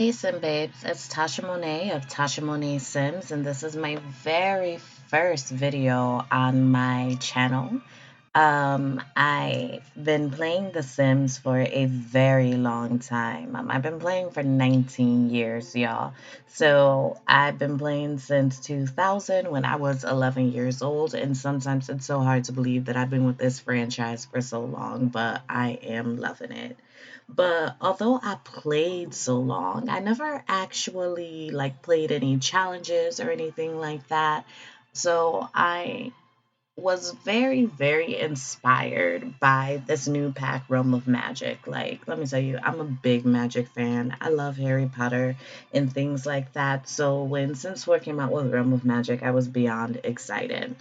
Hey Sim Babes, it's Tasha Monet of Tasha Monet Sims, and this is my very first video on my channel. I've been playing The Sims for a very long time. I've been playing for 19 years, y'all. So I've been playing since 2000 when I was 11 years old, and sometimes it's so hard to believe that I've been with this franchise for so long, but I am loving it. But although I played so long, I never actually like played any challenges or anything like that. So I was very, very inspired by this new pack, Realm of Magic. Like, let me tell you, I'm a big Magic fan. I love Harry Potter and things like that. So when Sims 4 came out with Realm of Magic, I was beyond excited.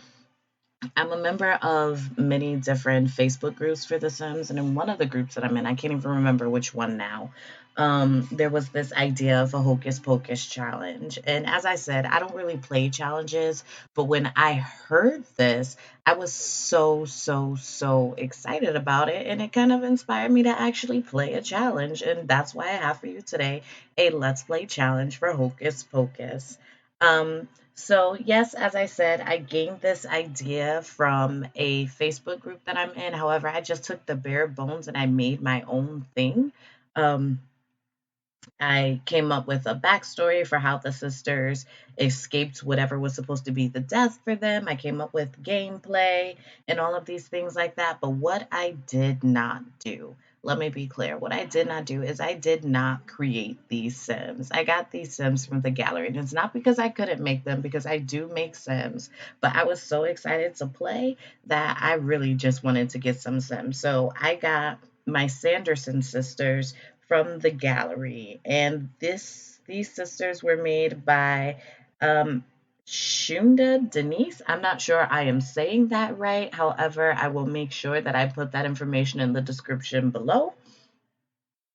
I'm a member of many different Facebook groups for The Sims, and in one of the groups that I'm in, I can't even remember which one now. There was this idea of a Hocus Pocus challenge. And as I said, I don't really play challenges, but when I heard this, I was so excited about it. And it kind of inspired me to actually play a challenge. And that's why I have for you today a Let's Play challenge for Hocus Pocus. So, yes, as I said, I gained this idea from a Facebook group that I'm in. However, I just took the bare bones and I made my own thing. Um, I came up with a backstory for how the sisters escaped whatever was supposed to be the death for them. I came up with gameplay and all of these things like that. But what I did not do, let me be clear, what I did not do is I did not create these Sims. I got these Sims from the gallery. And it's not because I couldn't make them, because I do make Sims. But I was so excited to play that I really just wanted to get some Sims. So I got my Sanderson sisters from the gallery. And these sisters were made by um, Shunda Denise. I'm not sure I am saying that right. However, I will make sure that I put that information in the description below.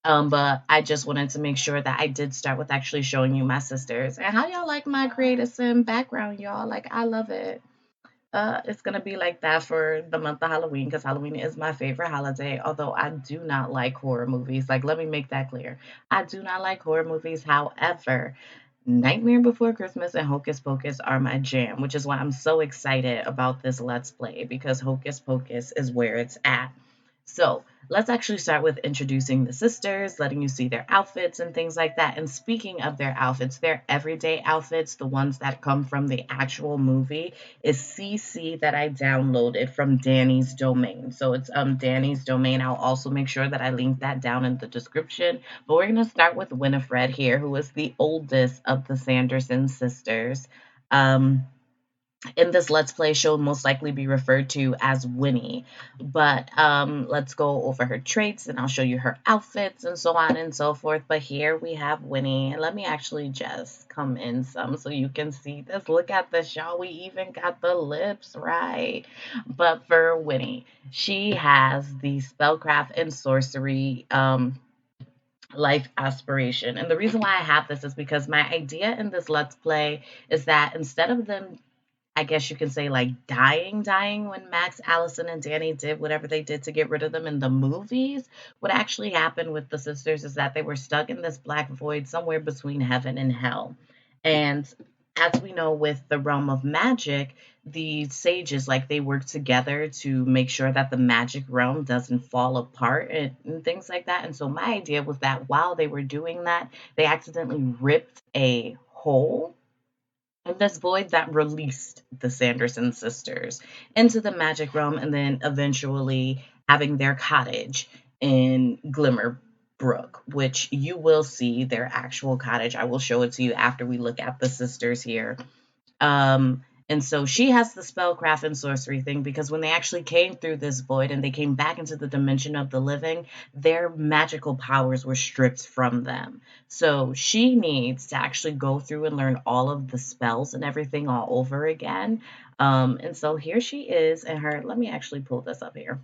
But I just wanted to make sure that I did start with actually showing you my sisters. And how y'all like my creative sim background, y'all? Like, I love it. It's gonna be like that for the month of Halloween because Halloween is my favorite holiday. Although I do not like horror movies. Like, let me make that clear. I do not like horror movies. However, Nightmare Before Christmas and Hocus Pocus are my jam, which is why I'm so excited about this Let's Play because Hocus Pocus is where it's at. So let's actually start with introducing the sisters, letting you see their outfits and things like that. And speaking of their outfits, their everyday outfits, the ones that come from the actual movie, is CC that I downloaded from Danny's domain. So it's Danny's domain. I'll also make sure that I link that down in the description. But we're gonna start with Winifred here, who is the oldest of the Sanderson sisters. Um, in this Let's Play, she'll most likely be referred to as Winnie. But let's go over her traits and I'll show you her outfits and so on and so forth. But here we have Winnie. And let me actually just come in some so you can see this. Look at this, y'all. We even got the lips right. But for Winnie, she has the spellcraft and sorcery life aspiration. And the reason why I have this is because my idea in this Let's Play is that instead of them, I guess you can say, like dying when Max, Allison, and Danny did whatever they did to get rid of them in the movies. What actually happened with the sisters is that they were stuck in this black void somewhere between heaven and hell. And as we know, with the realm of magic, the sages, like, they work together to make sure that the magic realm doesn't fall apart and things like that. And so my idea was that while they were doing that, they accidentally ripped a hole in this void that released the Sanderson sisters into the magic realm and then eventually having their cottage in Glimmerbrook, which you will see their actual cottage. I will show it to you after we look at the sisters here. And so she has the spellcraft and sorcery thing because when they actually came through this void and they came back into the dimension of the living, their magical powers were stripped from them. So she needs to actually go through and learn all of the spells and everything all over again. And so here she is in her, let me actually pull this up here.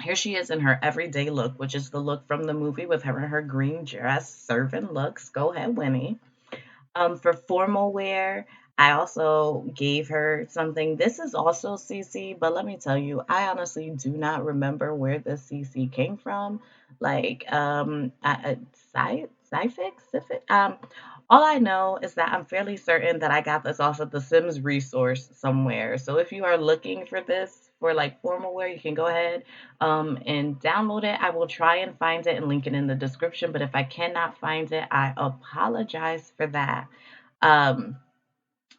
Here she is in her everyday look, which is the look from the movie with her in her green dress, servant looks. Go ahead, Winnie. For formal wear, I also gave her something. This is also CC, but let me tell you, I honestly do not remember where this CC came from. Like, sites. Sific. All I know is that I'm fairly certain that I got this off of the Sims resource somewhere. So if you are looking for this for like formal wear, you can go ahead and download it. I will try and find it and link it in the description. But if I cannot find it, I apologize for that. Um,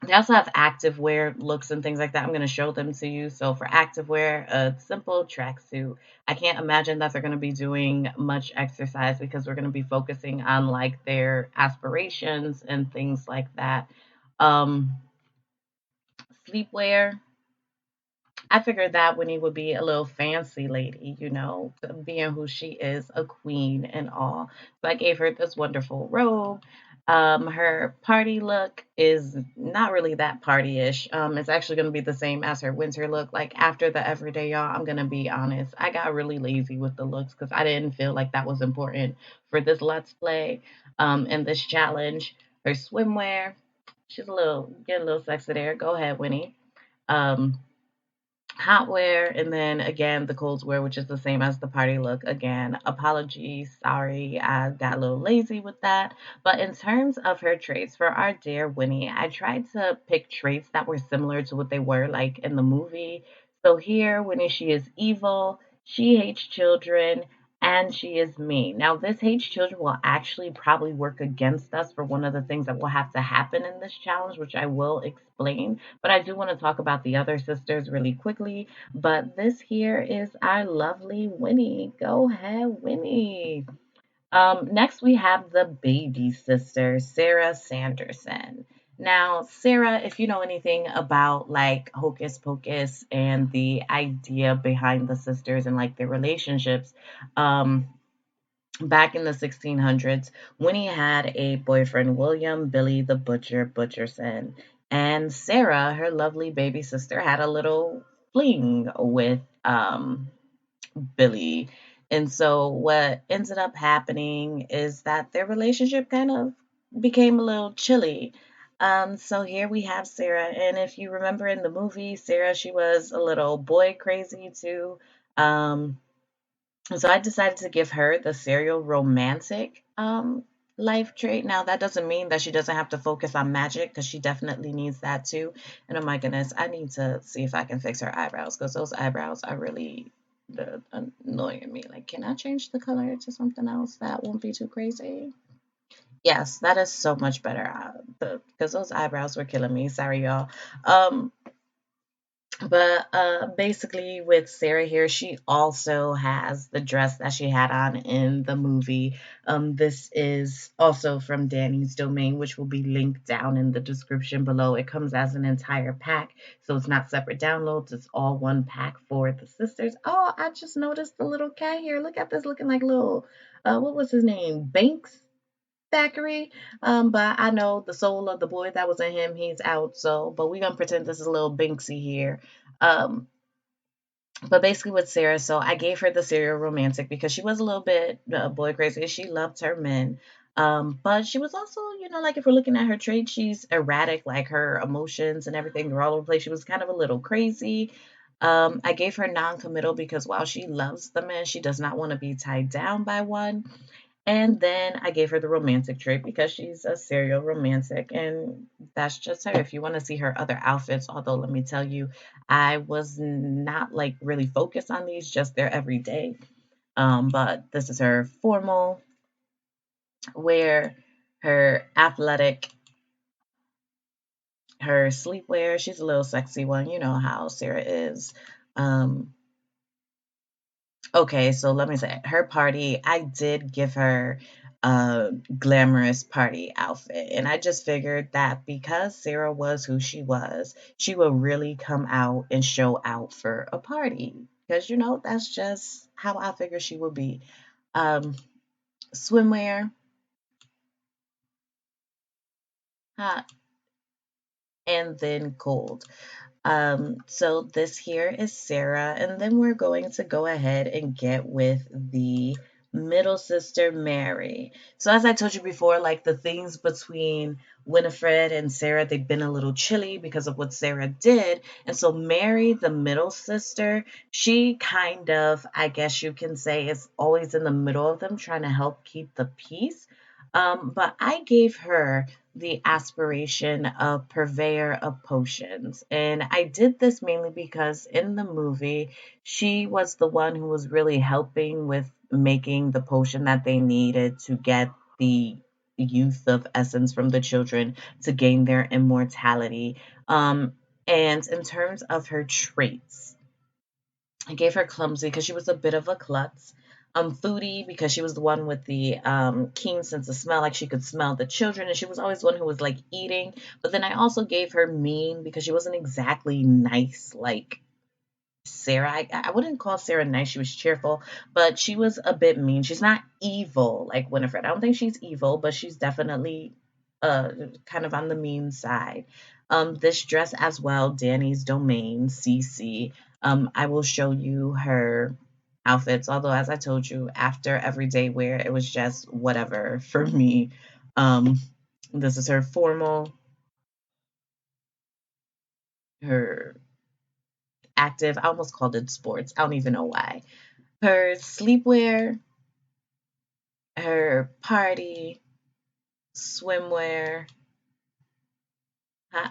they also have activewear looks and things like that. I'm going to show them to you. So for activewear, a simple tracksuit. I can't imagine that they're going to be doing much exercise because we're going to be focusing on like their aspirations and things like that. Um, Sleepwear. I figured that Winnie would be a little fancy lady, being who she is, a queen and all. So I gave her this wonderful robe. Her party look is not really that party-ish. It's actually going to be the same as her winter look. Like after the everyday, y'all, I'm going to be honest. I got really lazy with the looks because I didn't feel like that was important for this Let's Play and this challenge. Her swimwear, she's getting a little sexy there. Go ahead, Winnie. Um, Hot wear, and then again the cold wear, which is the same as the party look. Again, apologies, sorry, I got a little lazy with that. But in terms of her traits for our dear Winnie, I tried to pick traits that were similar to what they were like in the movie. So here, Winnie, she is evil, she hates children, and she is mean. Now, this hates children will actually probably work against us for one of the things that will have to happen in this challenge, which I will explain. But I do want to talk about the other sisters really quickly. But this here is our lovely Winnie. Go ahead, Winnie. Next, we have the baby sister, Sarah Sanderson. Now, Sarah, if you know anything about like Hocus Pocus and the idea behind the sisters and like their relationships, um, back in the 1600s, Winnie had a boyfriend, William Billy the Butcher Butcherson, and Sarah, her lovely baby sister, had a little fling with Billy. And so what ended up happening is that their relationship kind of became a little chilly. So here we have Sarah, and if you remember in the movie, Sarah, she was a little boy crazy too. Um, so I decided to give her the serial romantic life trait. Now that doesn't mean that she doesn't have to focus on magic because she definitely needs that too. And oh my goodness, I need to see if I can fix her eyebrows because those eyebrows are really annoying me. Like, can I change the color to something else that won't be too crazy? Yes, that is so much better. Because those eyebrows were killing me. Sorry, y'all. Um, but basically, with Sarah here, she also has the dress that she had on in the movie. This is also from Danny's domain, which will be linked down in the description below. It comes as an entire pack, so it's not separate downloads. It's all one pack for the sisters. Oh, I just noticed the little cat here. Look at this, looking like little, what was his name? Banks Thackeray. But I know the soul of the boy that was in him, he's out. So, but we're gonna pretend this is a little Banksy here. Um, but basically with Sarah, so I gave her the serial romantic because she was a little bit boy crazy. She loved her men. But she was also, like if we're looking at her traits, she's erratic, like her emotions and everything were all over the place. She was kind of a little crazy. I gave her non-committal because while she loves the men, she does not want to be tied down by one. And then I gave her the romantic trait because she's a serial romantic, and that's just her. If you want to see her other outfits, although let me tell you, I was not like really focused on these, just their everyday. But this is her formal wear, her athletic, her sleepwear. She's a little sexy one, you know how Sarah is. Um, Okay, so let me say, her party, I did give her a glamorous party outfit. And I just figured that because Sarah was who she would really come out and show out for a party. Because, that's just how I figure she would be. Um, Swimwear, hot, and then cold. So this here is Sarah, and then we're going to go ahead and get with the middle sister, Mary. So as I told you before, like the things between Winifred and Sarah, they've been a little chilly because of what Sarah did. And so Mary, the middle sister, she kind of, I guess you can say, is always in the middle of them, trying to help keep the peace. But I gave her the aspiration of purveyor of potions. And I did this mainly because in the movie, she was the one who was really helping with making the potion that they needed to get the youth of essence from the children to gain their immortality. And in terms of her traits, I gave her clumsy because she was a bit of a klutz. Foodie because she was the one with the keen sense of smell, like she could smell the children, and she was always one who was like eating. But then I also gave her mean because she wasn't exactly nice like Sarah. I wouldn't call Sarah nice. She was cheerful, but she was a bit mean. She's not evil like Winifred. I don't think she's evil, but she's definitely kind of on the mean side. This dress as well, Danny's Domain, CC. I will show you her outfits. Although, as I told you, after everyday wear, it was just whatever for me. Um, this is her formal, her active. I almost called it sports. I don't even know why. Her sleepwear, her party, swimwear.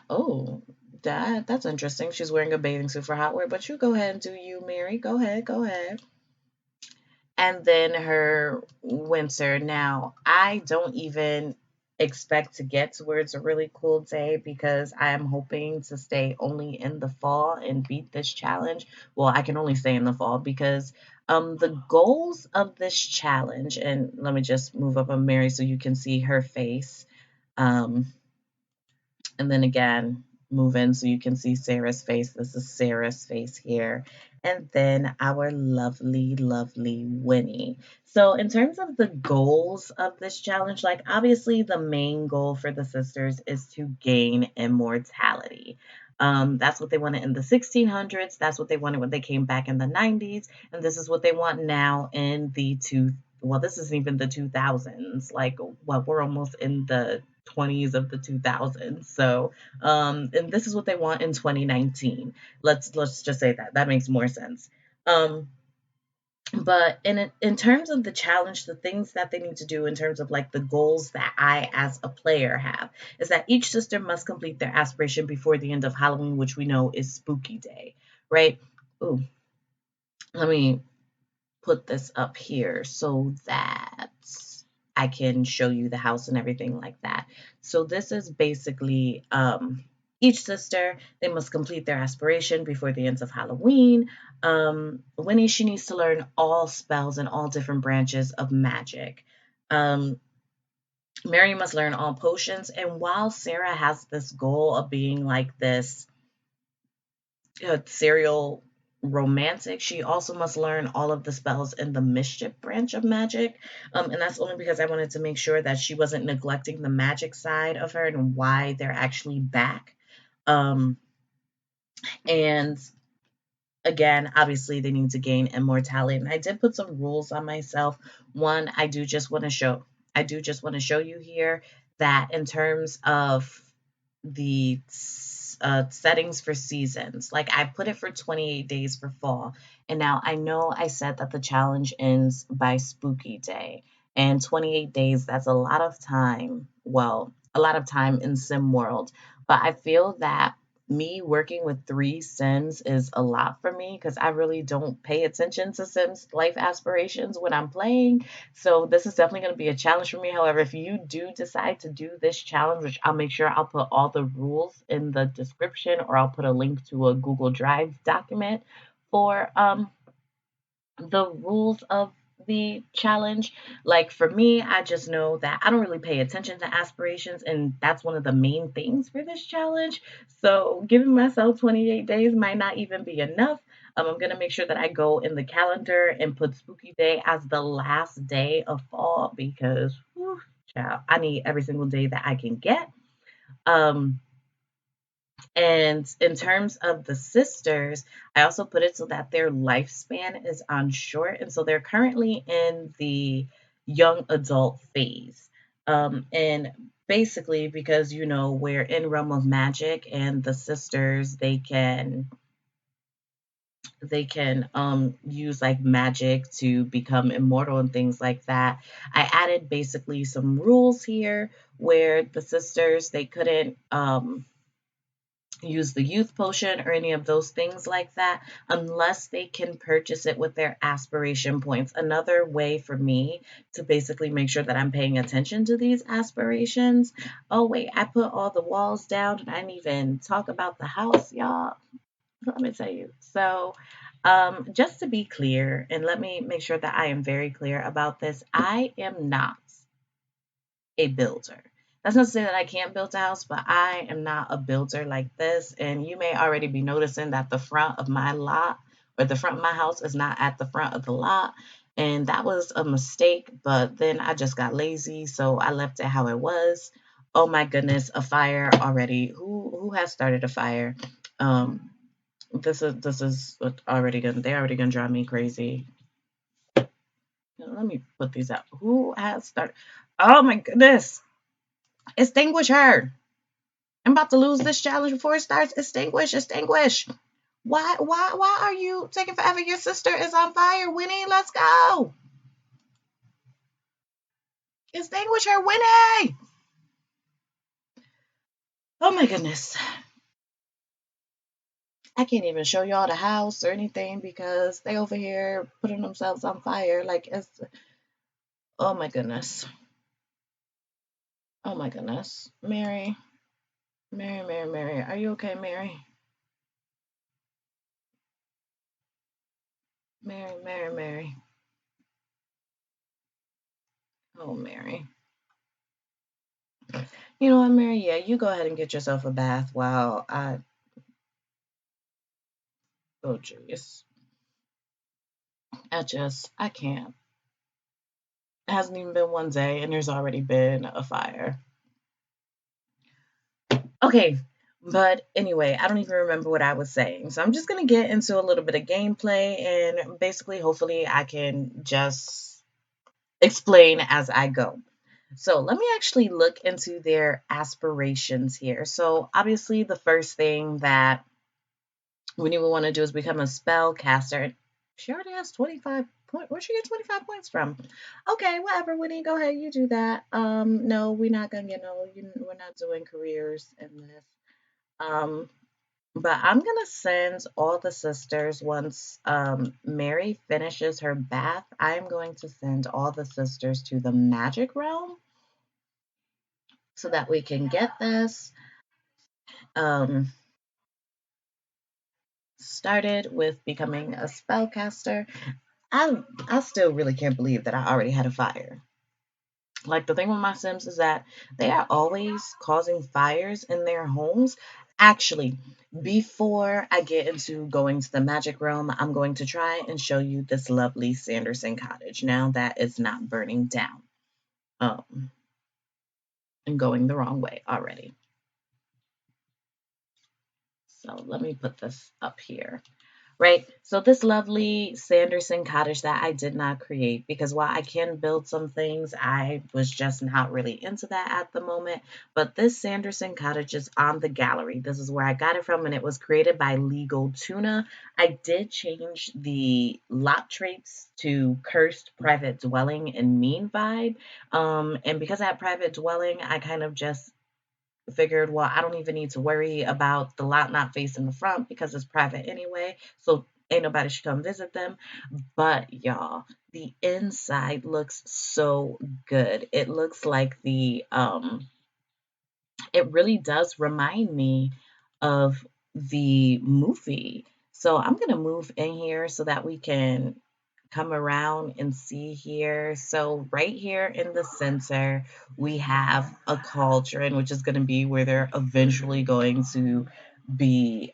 Oh, that's interesting. She's wearing a bathing suit for hot wear, but you go ahead and do you, Mary. Go ahead, go ahead. And then her winter. Now, I don't even expect to get to where it's a really cool day because I am hoping to stay only in the fall and beat this challenge. Well, I can only stay in the fall because the goals of this challenge, and let me just move up on Mary so you can see her face. Um, and then again, move in so you can see Sarah's face. This is Sarah's face here. And then our lovely, lovely Winnie. So, in terms of the goals of this challenge, like obviously the main goal for the sisters is to gain immortality. That's what they wanted in the 1600s. That's what they wanted when they came back in the 90s. And this is what they want now in the well, this isn't even the 2000s. Like, what, we're almost in the 20s of the 2000s. So, and this is what they want in 2019. Let's just say that makes more sense. Um, but in terms of the challenge, the things that they need to do in terms of like the goals that I as a player have is that each sister must complete their aspiration before the end of Halloween, which we know is Spooky Day, right? Ooh, let me put this up here so that I can show you the house and everything like that. So this is basically each sister, they must complete their aspiration before the end of Halloween. Winnie, she needs to learn all spells and all different branches of magic. Um, Mary must learn all potions. And while Sarah has this goal of being like this serial romantic, she also must learn all of the spells in the mischief branch of magic. And that's only because I wanted to make sure that she wasn't neglecting the magic side of her and why they're actually back. Um, and again, obviously, they need to gain immortality. And I did put some rules on myself. One, I do just want to show you here that in terms of the settings for seasons. Like I put it for 28 days for fall. And now I know I said that the challenge ends by Spooky Day. And 28 days, that's a lot of time. Well, a lot of time in Sim World. But I feel that me working with three Sims is a lot for me because I really don't pay attention to Sims life aspirations when I'm playing. So this is definitely going to be a challenge for me. However, if you do decide to do this challenge, which I'll make sure I'll put all the rules in the description or I'll put a link to a Google Drive document for the rules of the challenge. Like for me, I just know that I don't really pay attention to aspirations, and that's one of the main things for this challenge. So giving myself 28 days might not even be enough. I'm gonna make sure that I go in the calendar and put Spooky Day as the last day of fall because, whew, child, I need every single day that I can get. Um, and in terms of the sisters, I also put it so that their lifespan is on short. And so they're currently in the young adult phase. And basically, because, you know, we're in Realm of Magic and the sisters, they can they can use like magic to become immortal and things like that. I added basically some rules here where the sisters, they couldn't use the youth potion or any of those things like that unless they can purchase it with their aspiration points. Another way for me to basically make sure that I'm paying attention to these aspirations. Oh wait, I put all the walls down and I didn't even talk about the house, y'all. Let me tell you. So, just to be clear, and let me make sure that I am very clear about this, I am not a builder. That's not to say that I can't build a house, but I am not a builder like this. And you may already be noticing that the front of my lot or the front of my house is not at the front of the lot. And that was a mistake, but then I just got lazy, so I left it how it was. Oh my goodness, a fire already. Who has started a fire? Um, this is already gonna they're already gonna drive me crazy. Let me put these out. Who has started? Oh my goodness. Extinguish her. I'm about to lose this challenge before it starts. Extinguish, extinguish. Why are you taking forever? Your sister is on fire, Winnie. Let's go. Extinguish her, Winnie. Oh my goodness. I can't even show y'all the house or anything because they over here putting themselves on fire. Like it's oh my goodness. Oh my goodness. Mary. Mary, Mary, Mary. Are you okay, Mary? Mary, Mary, Mary. Oh, Mary. You know what, Mary? Yeah, you go ahead and get yourself a bath while I. Oh, jeez. I can't. It hasn't even been one day, and there's already been a fire. Okay, but anyway, I don't even remember what I was saying. So I'm just going to get into a little bit of gameplay, and basically, hopefully, I can just explain as I go. So let me actually look into their aspirations here. So obviously, the first thing that Winnie would want to do is become a spell caster. She already has 25 points. Where'd she get 25 points from? Okay, whatever, Winnie, go ahead, you do that. No, we're not gonna get we're not doing careers in this. Um, but I'm gonna send all the sisters once Mary finishes her bath. I'm going to send all the sisters to the magic realm so that we can get this um started with becoming a spellcaster. I still really can't believe that I already had a fire. Like the thing with my Sims is that they are always causing fires in their homes. Actually, before I get into going to the magic realm, I'm going to try and show you this lovely Sanderson cottage now that it's not burning down um, and going the wrong way already. So let me put this up here. Right? So this lovely Sanderson cottage that I did not create because while I can build some things, I was just not really into that at the moment. But this Sanderson cottage is on the gallery. This is where I got it from, and it was created by Legal Tuna. I did change the lot traits to cursed private dwelling and mean vibe. And because I had private dwelling, I kind of just figured, well, I don't even need to worry about the lot not facing the front because it's private anyway. So ain't nobody should come visit them. But y'all, the inside looks so good. It looks like it really does remind me of the movie. So I'm gonna move in here so that we can come around and see here. So right here in the center, we have a cauldron, which is going to be where they're eventually going to be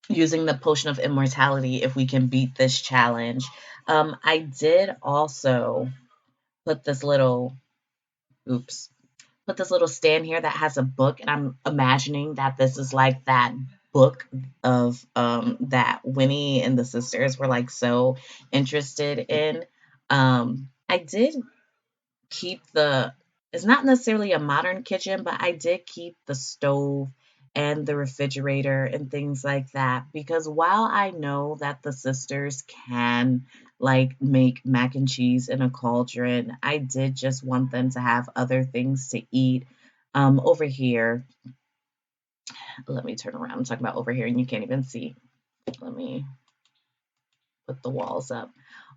using the potion of immortality if we can beat this challenge. I did also put this little, oops, put this little stand here that has a book, and I'm imagining that this is like that book of that Winnie and the sisters were like so interested in. I did keep the it's not necessarily a modern kitchen, but I did keep the stove and the refrigerator and things like that. Because while I know that the sisters can like make mac and cheese in a cauldron, I did just want them to have other things to eat. Over here, let me turn around. I'm talking about over here, and you can't even see. Let me put the walls up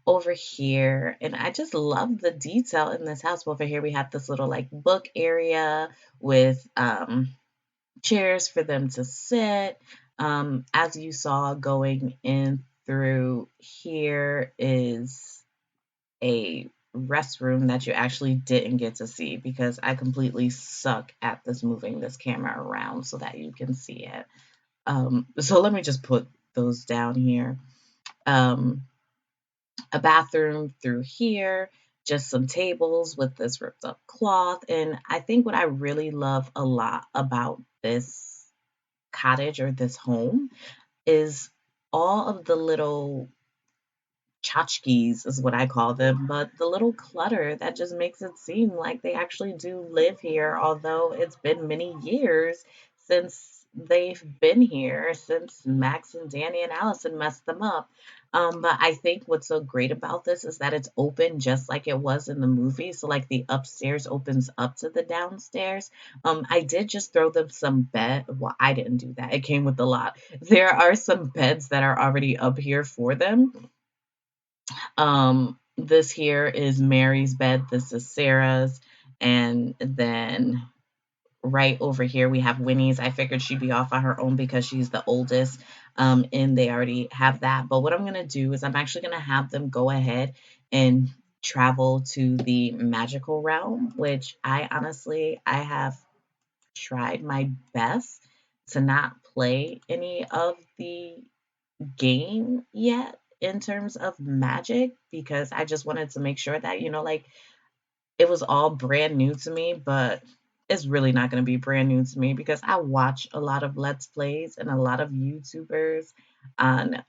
over here, and I just love the detail in this house. Over here we have this little like book area with chairs for them to sit. As you saw, going in through here is a restroom that you actually didn't get to see because I completely suck at this moving this camera around so that you can see it. So let me just put those down here. Um, a bathroom through here, just some tables with this ripped up cloth. And I think what I really love a lot about this cottage or this home is all of the little tchotchkes is what I call them, but the little clutter that just makes it seem like they actually do live here, although it's been many years since they've been here, since Max and Danny and Allison messed them up. But I think what's so great about this is that it's open just like it was in the movie. So like the upstairs opens up to the downstairs. I did just throw them some bed. Well, I didn't do that. It came with a lot. There are some beds that are already up here for them. This here is Mary's bed. This is Sarah's. And then right over here we have Winnie's. I figured she'd be off on her own because she's the oldest. And they already have that. But what I'm gonna do is I'm actually gonna have them go ahead and travel to the magical realm, which I have tried my best to not play any of the game yet in terms of magic because I just wanted to make sure that, like it was all brand new to me, but it's really not going to be brand new to me because I watch a lot of Let's Plays and a lot of YouTubers on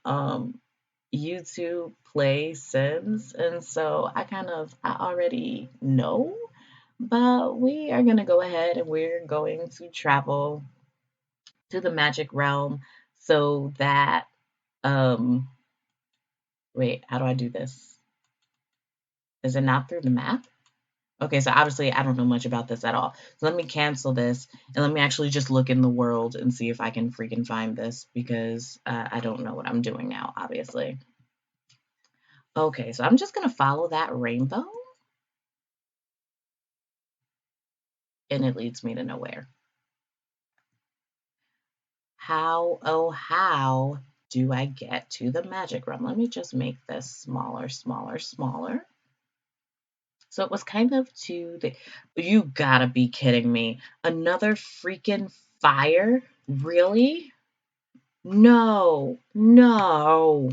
YouTube play Sims. And so I already know, but we are going to go ahead and we're going to travel to the magic realm so that um wait, how do I do this? Is it not through the map? Okay, so obviously I don't know much about this at all. So let me cancel this and let me actually just look in the world and see if I can freaking find this because I don't know what I'm doing now, obviously. Okay, so I'm just going to follow that rainbow and it leads me to nowhere. How, oh, how do I get to the magic realm? Let me just make this smaller, smaller, smaller. So it was kind of to the. You gotta be kidding me. Another freaking fire? Really? No, no,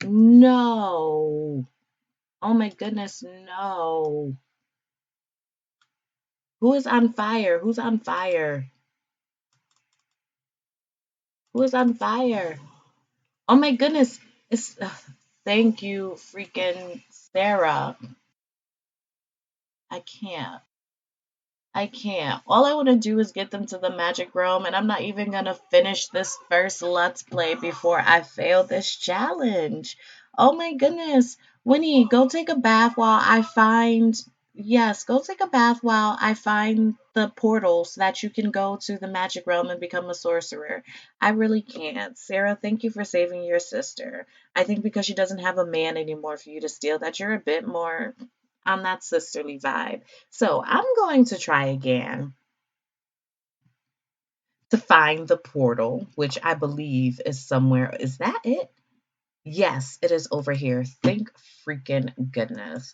no. Oh my goodness, no. Who is on fire? Who's on fire? Who is on fire? Oh my goodness. It's thank you, freaking Sarah. I can't. I can't. All I want to do is get them to the magic realm, and I'm not even going to finish this first Let's Play before I fail this challenge. Oh my goodness. Winnie, go take a bath while I find. Yes, go take a bath while I find the portal so that you can go to the magic realm and become a sorcerer. I really can't. Sarah, thank you for saving your sister. I think because she doesn't have a man anymore for you to steal, that you're a bit more on that sisterly vibe. So I'm going to try again to find the portal, which I believe is somewhere. Is that it? Yes, it is over here. Thank freaking goodness.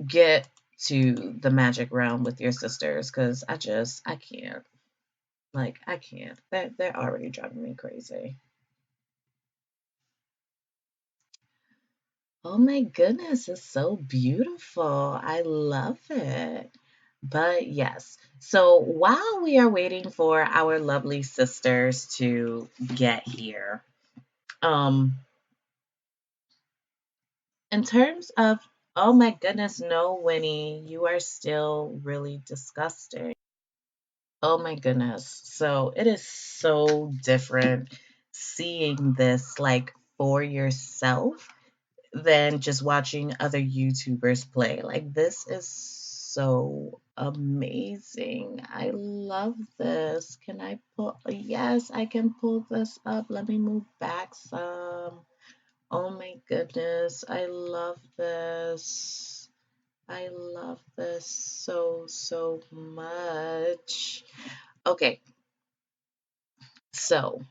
Get to the magic realm with your sisters because I can't. Like, I can't. They're already driving me crazy. Oh my goodness, it's so beautiful. I love it. But yes, so while we are waiting for our lovely sisters to get here, um, in terms of, oh my goodness, no, Winnie, you are still really disgusting. Oh my goodness. So it is so different seeing this like for yourself than just watching other YouTubers play. Like, this is so amazing. I love this. Can I pull? Yes, I can pull this up. Let me move back some. Oh my goodness. I love this. I love this so, so much. Okay, so,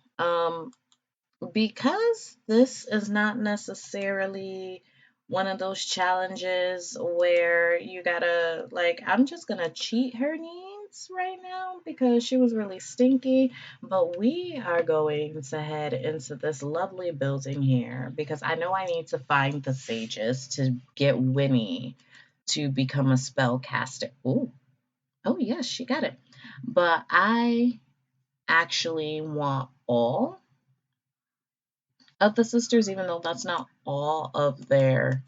because this is not necessarily one of those challenges where you gotta, like, I'm just gonna cheat her needs right now because she was really stinky. But we are going to head into this lovely building here because I know I need to find the sages to get Winnie to become a spellcaster. Ooh, oh yes, she got it. But I actually want all of the sisters, even though that's not all of their,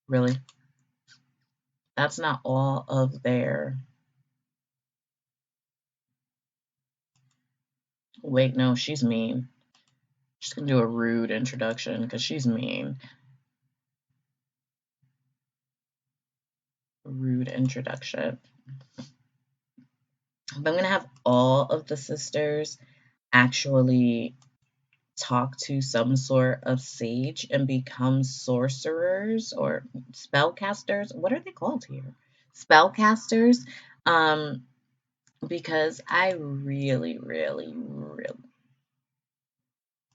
really, that's not all of their, wait, no, she's mean. She's gonna do a rude introduction because she's mean. Rude introduction. But I'm gonna have all of the sisters actually talk to some sort of sage and become sorcerers or spellcasters. What are they called here? Spellcasters. Um, because I really, really, really.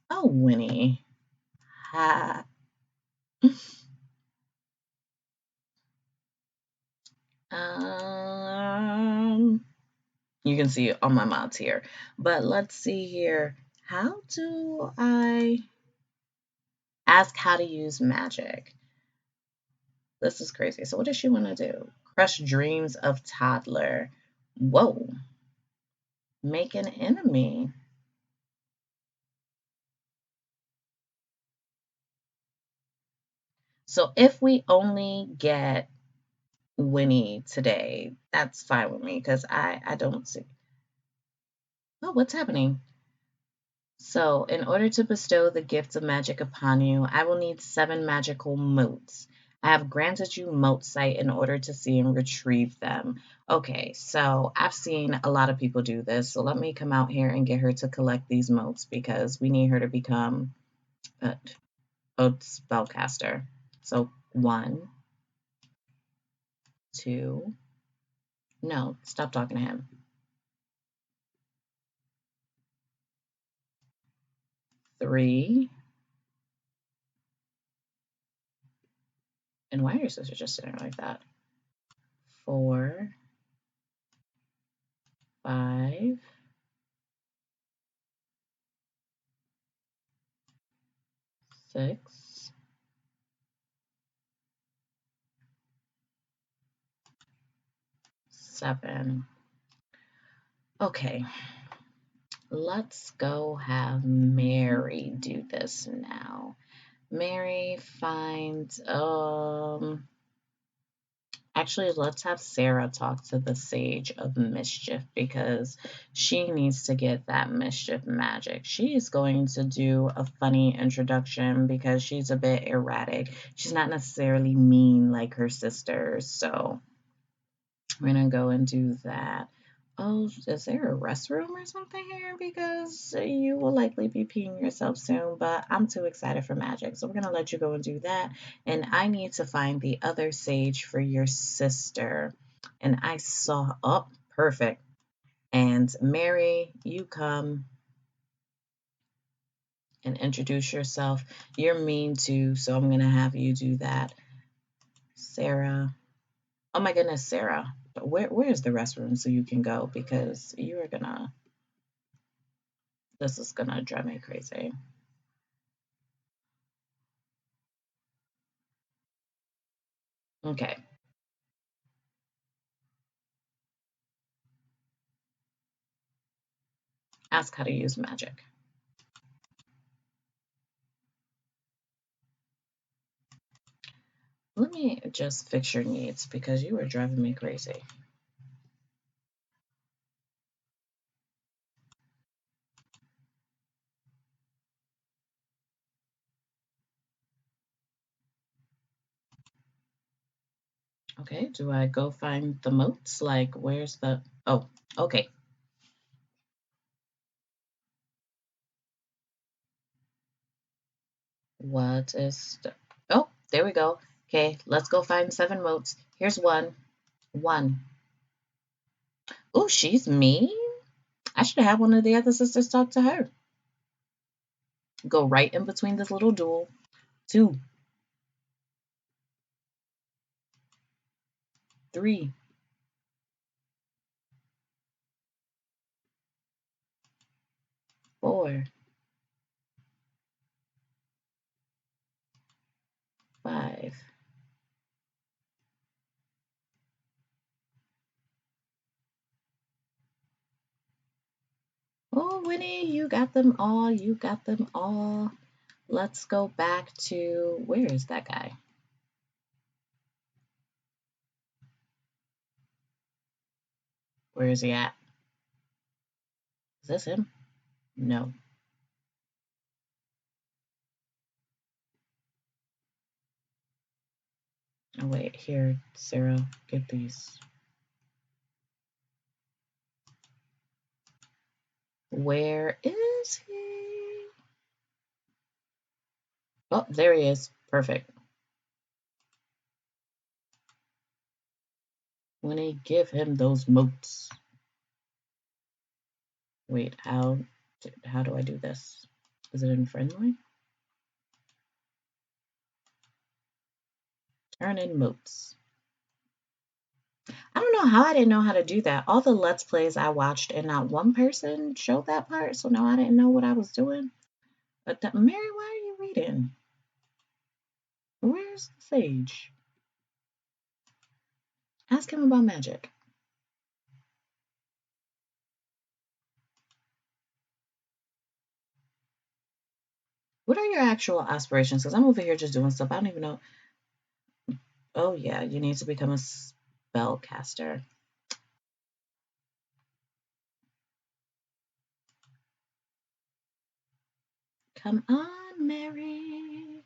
Oh, Winnie. Ha. Um, you can see all my mods here. But let's see here. How do I ask how to use magic? This is crazy. So what does she want to do? Crush dreams of toddler. Whoa. Make an enemy. So if we only get Winnie today, that's fine with me because I don't see. Oh, what's happening? So, in order to bestow the gift of magic upon you, I will need 7 magical motes. I have granted you mote sight in order to see and retrieve them. Okay, so I've seen a lot of people do this. So let me come out here and get her to collect these motes because we need her to become a spellcaster. So 1, 2, no, stop talking to him. 3, and why are your sisters just sitting there like that? 4, 5, 6, 7. Okay, let's go have Mary do this now. Mary, find, actually, let's have Sarah talk to the Sage of Mischief because she needs to get that mischief magic. She is going to do a funny introduction because she's a bit erratic. She's not necessarily mean like her sisters, so we're gonna go and do that. Oh, is there a restroom or something here? Because you will likely be peeing yourself soon, but I'm too excited for magic. So we're gonna let you go and do that. And I need to find the other sage for your sister. And I saw, oh, perfect. And Mary, you come and introduce yourself. You're mean too, so I'm gonna have you do that. Sarah. Oh my goodness, Sarah. Where's the restroom so you can go? Because you are gonna, this is gonna drive me crazy. Okay, ask how to use magic. Let me just fix your needs because you are driving me crazy. Okay, do I go find the moats? Like, where's the... Oh, okay. What is the... Oh, there we go. Okay, let's go find 7 moats. Here's one. One. Oh, she's mean. I should have had one of the other sisters talk to her. Go right in between this little duel. 2, 3, 4, 5. Oh, Winnie, you got them all. You got them all. Let's go back to... Where is that guy? Where is he at? Is this him? No. Oh, wait. Here, Sarah, get these. Where is he? Oh, there he is. Perfect. Winnie, give him those moats. Wait, how do I do this? Is it in friendly? Turn in moats. I don't know how I didn't know how to do that. All the Let's Plays I watched and not one person showed that part, so now I didn't know what I was doing. But Mary, why are you reading? Where's the sage? Ask him about magic. What are your actual aspirations? Because I'm over here just doing stuff. I don't even know. Oh, yeah, you need to become a spellcaster. Come on, Mary.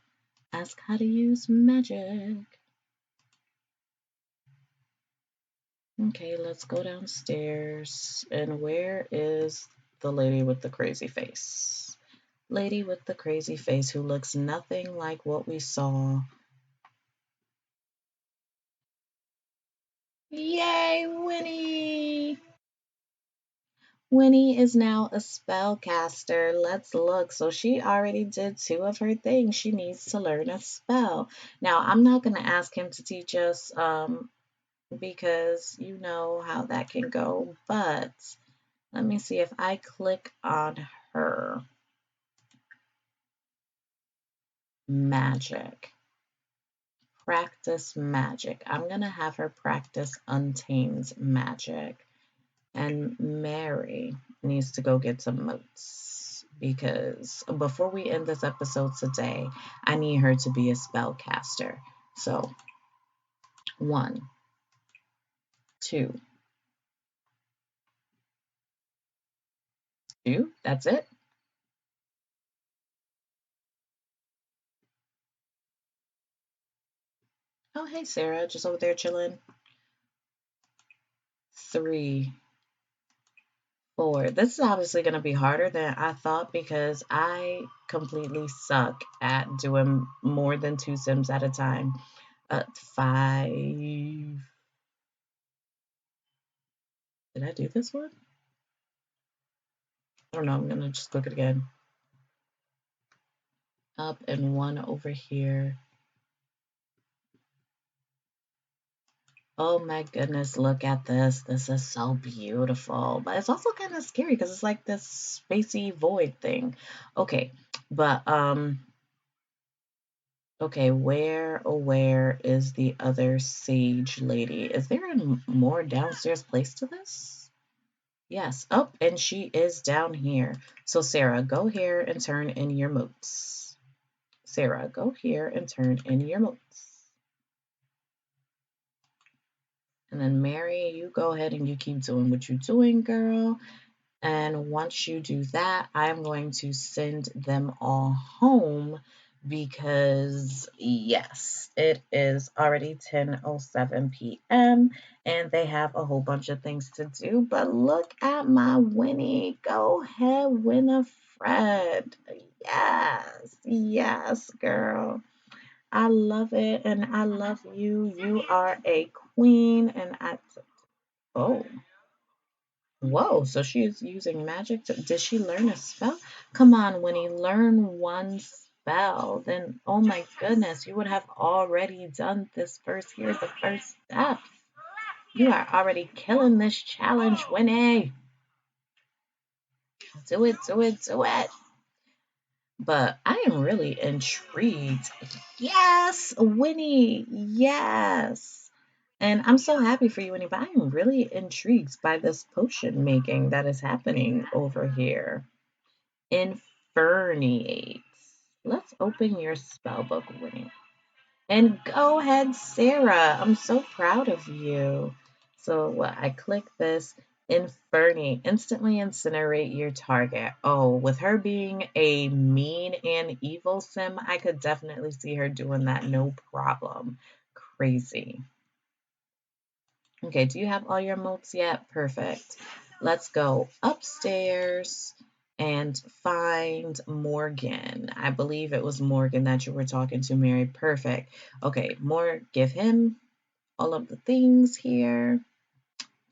Ask how to use magic. Okay, let's go downstairs. And where is the lady with the crazy face? Lady with the crazy face who looks nothing like what we saw. Yay, Winnie! Winnie is now a spellcaster. Let's look. So she already did 2 of her things. She needs to learn a spell. Now, I'm not going to ask him to teach us because you know how that can go. But let me see if I click on her. Magic. Practice magic. I'm going to have her practice Untamed magic. And Mary needs to go get some moats because before we end this episode today, I need her to be a spellcaster. So 1, 2, 2. That's it. Oh, hey, Sarah, just over there chilling. 3, 4. This is obviously going to be harder than I thought because I completely suck at doing more than 2 Sims at a time. 5. Did I do this one? I don't know. I'm going to just click it again. Up and 1 over here. Oh my goodness, look at this. This is so beautiful. But it's also kind of scary because it's like this spacey void thing. Okay, but okay, where is the other sage lady? Is there a more downstairs place to this? Yes. Oh, and she is down here. So Sarah, go here and turn in your moats. Sarah, go here and turn in your moats. And then Mary, you go ahead and you keep doing what you're doing, girl. And once you do that, I'm going to send them all home because yes, it is already 10:07 p.m. and they have a whole bunch of things to do. But look at my Winnie. Go ahead, Winifred. Yes, yes, girl. I love it and I love you. You are a queen and oh, whoa, so she's using magic to, did she learn a spell? Come on, Winnie, learn one spell. Then, oh my goodness, you would have already done this first. Here's the first step. You are already killing this challenge, Winnie. Do it, do it, do it. But I am really intrigued. Yes, Winnie, yes. And I'm so happy for you, Winnie, but I am really intrigued by this potion making that is happening over here. Inferniates. Let's open your spell book, Winnie. And go ahead, Sarah. I'm so proud of you. So what? I click this. Inferni. Instantly incinerate your target. Oh, with her being a mean and evil sim, I could definitely see her doing that no problem. Crazy. Okay, do you have all your motes yet? Perfect. Let's go upstairs and find Morgan. I believe it was Morgan that you were talking to, Mary. Perfect. Okay, give him all of the things here.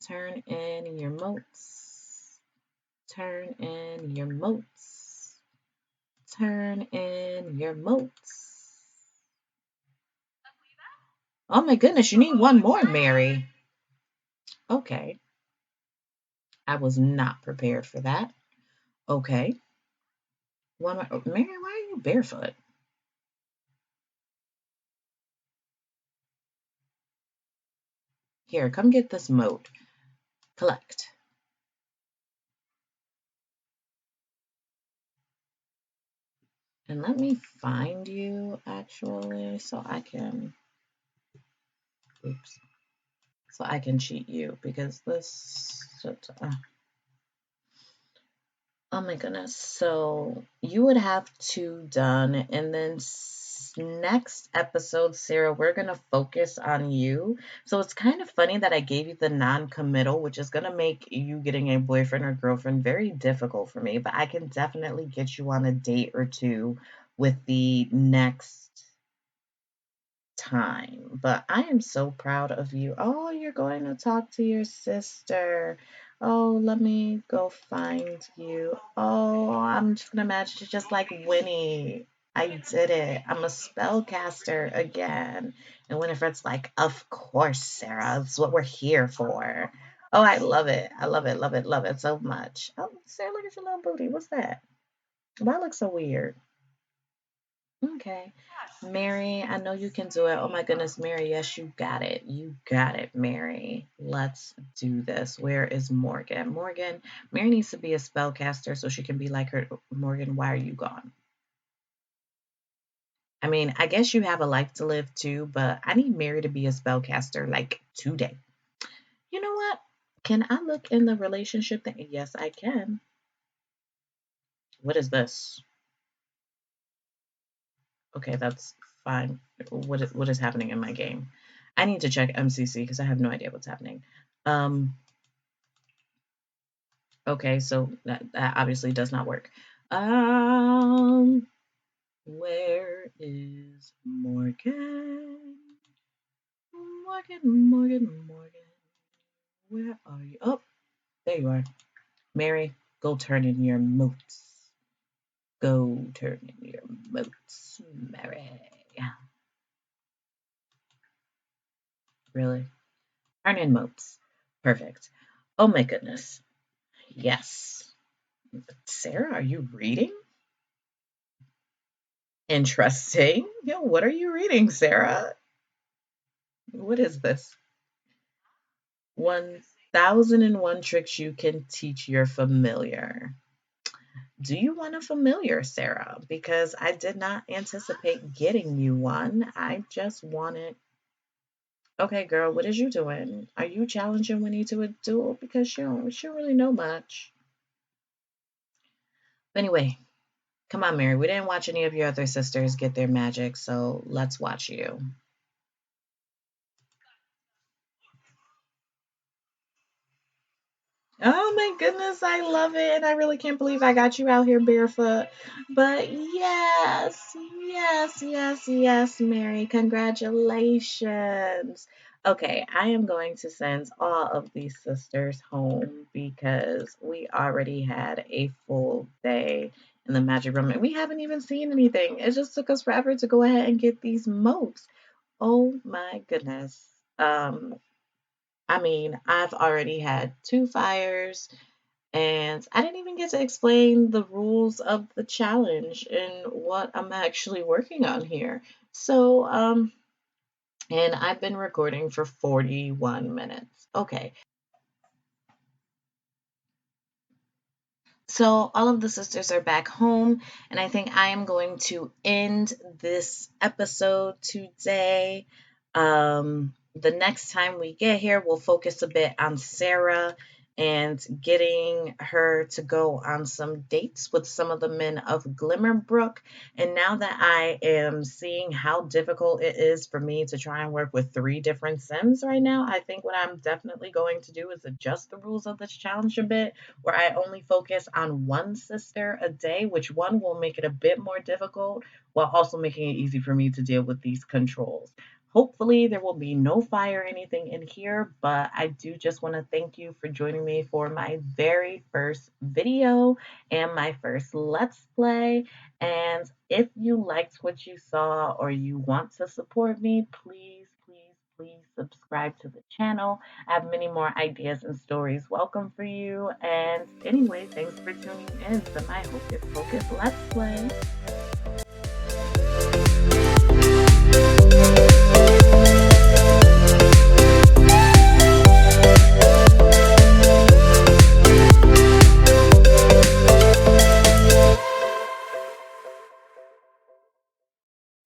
Turn in your motes. Turn in your motes. Turn in your motes. Oh my goodness, you need one more, Mary. Okay. I was not prepared for that. Okay. One more. Oh, Mary, why are you barefoot? Here, come get this moat. Collect. And let me find you actually so I can, oops, so I can cheat you because this, oh my goodness. So you would have two done. And then next episode, Sarah, we're going to focus on you. So it's kind of funny that I gave you the non committal, which is going to make you getting a boyfriend or girlfriend very difficult for me. But I can definitely get you on a date or two with the next time. But I am so proud of you. Oh, you're going to talk to your sister. Oh, let me go find you. Oh, I'm just gonna imagine you just like Winnie. I did it. I'm a spellcaster again. And Winifred's like, of course, Sarah. That's what we're here for. Oh, I love it. I love it, love it, love it so much. Oh, Sarah, look at your little booty. What's that? Why look so weird? Okay. Mary, I know you can do it. Oh my goodness, Mary, yes, you got it. You got it, Mary. Let's do this. Where is Morgan? Morgan, Mary needs to be a spellcaster so she can be like her. Morgan, why are you gone? I mean, I guess you have a life to live too, but I need Mary to be a spellcaster like today. You know what? Can I look in the relationship thing? Yes, I can. What is this? Okay, that's fine. What is happening in my game? I need to check MCC because I have no idea what's happening. Um, okay, so that obviously does not work. Where is Morgan? Morgan, Morgan, Morgan. Where are you? Oh, there you are. Mary, go turn in your moats. Go turn in your moats, Mary. Really? Turn in moats. Perfect. Oh my goodness. Yes. Sarah, are you reading? Interesting. Yeah, what are you reading, Sarah? What is this? 1001 tricks you can teach your familiar. Do you want a familiar, Sarah? Because I did not anticipate getting you one. I just wanted. Okay, girl, what is you doing? Are you challenging Winnie to a duel? Because she don't really know much. But anyway, Come on, Mary. We didn't watch any of your other sisters get their magic, so let's watch you. Oh my goodness, I love it. And I really can't believe I got you out here barefoot. But yes, yes, yes, yes, Mary. Congratulations. Okay, I am going to send all of these sisters home because we already had a full day in the magic room and we haven't even seen anything. It just took us forever to go ahead and get these moats. Oh my goodness. I mean, I've already had two fires, and I didn't even get to explain the rules of the challenge and what I'm actually working on here. So, and I've been recording for 41 minutes. Okay. So all of the sisters are back home, and I think I am going to end this episode today. The next time we get here, we'll focus a bit on Sarah and getting her to go on some dates with some of the men of Glimmerbrook. And now that I am seeing how difficult it is for me to try and work with three different Sims right now, I think what I'm definitely going to do is adjust the rules of this challenge a bit where I only focus on one sister a day, which one will make it a bit more difficult while also making it easy for me to deal with these controls. Hopefully, there will be no fire or anything in here, but I do just want to thank you for joining me for my very first video and my first Let's Play. And if you liked what you saw or you want to support me, please, please, please subscribe to the channel. I have many more ideas and stories welcome for you. And anyway, thanks for tuning in to my Hocus Pocus Let's Play.